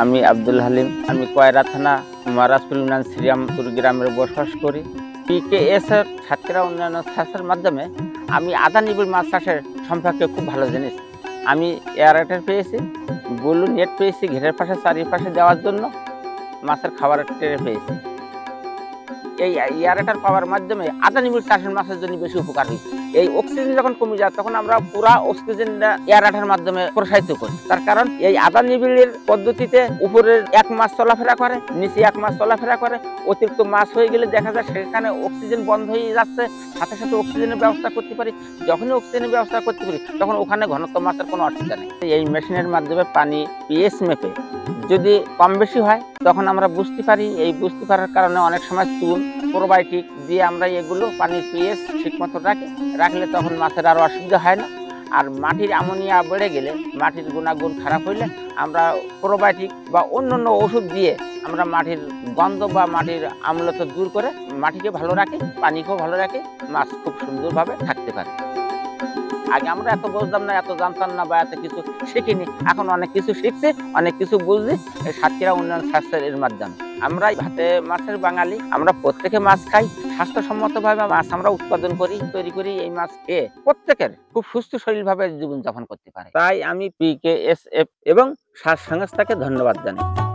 আমি আব্দুল হালিম। আমি কয়রা থানা মহারাজপুর ইউনিয়ন শ্রীরামপুর গ্রামের বসবাস করি। পিকেএস এর সাতক্ষীরা উন্নয়ন সার্চের মাধ্যমে আমি আদা নিবিড় মাছ চাষের সম্পর্কে খুব ভালো জিনিস। আমি এয়ারেটার পেয়েছি, ব্লু নেট পেয়েছি, ঘেরের পাশে চারিপাশে দেওয়ার জন্য মাছের খাবারের ট্রে পেয়েছি। এই এয়ারেটার পাওয়ার মাধ্যমে আদা নিবিড় চাষের মাছের জন্য বেশি উপকার হয়েছে। এই অক্সিজেন যখন কমে যায় তখন আমরা পুরা অক্সিজেনটা এয়ারেটার মাধ্যমে প্রসারিত করি। তার কারণ এই আদা নিবিড়ের পদ্ধতিতে উপরের এক মাস চলাফেরা করে, নিচে এক মাস চলাফেরা করে। অতিরিক্ত মাছ হয়ে গেলে দেখা যায় সেখানে অক্সিজেন বন্ধ হয়ে যাচ্ছে, সাথে সাথে অক্সিজেনের ব্যবস্থা করতে পারি। যখনই অক্সিজেনের ব্যবস্থা করতে পারি তখন ওখানে ঘনত্ব মাছের কোনো অসুবিধা নেই। এই মেশিনের মাধ্যমে পানি পিএইচ মেপে যদি কম বেশি হয় তখন আমরা বুঝতে পারি। এই বুঝতে পারার কারণে অনেক সময় চুন, প্রোবায়োটিক দিয়ে আমরা এগুলো পানির পিএইচ ঠিক মতো রাখলে তখন মাছের আর অসুবিধা হয় না। আর মাটির অ্যামোনিয়া বেড়ে গেলে, মাটির গুণাগুণ খারাপ হইলে আমরা প্রোবায়োটিক বা অন্য ওষুধ দিয়ে আমরা মাটির গন্ধ বা মাটির আম্লতা দূর করে মাটিকে ভালো রাখি, পানিকেও ভালো রাখি, মাছ খুব সুন্দরভাবে থাকতে পারে। আগে আমরা এত বুঝতাম না, এত জানতাম না বা এত কিছু শিখিনি। এখন অনেক কিছু শিখছি, অনেক কিছু বুঝছি এই সাতক্ষীরা উন্নয়ন সার্চের মাধ্যমে। আমরা ভাতে মাছের বাঙালি, আমরা প্রত্যেকে মাছ খাই। স্বাস্থ্যসম্মতভাবে মাছ আমরা উৎপাদন করি, তৈরি করি। এই মাছ খেয়ে প্রত্যেকের খুব সুস্থ শরীরভাবে জীবনযাপন করতে পারে। তাই আমি পিকেএসএফ এবং সার সংস্থাকে ধন্যবাদ জানাই।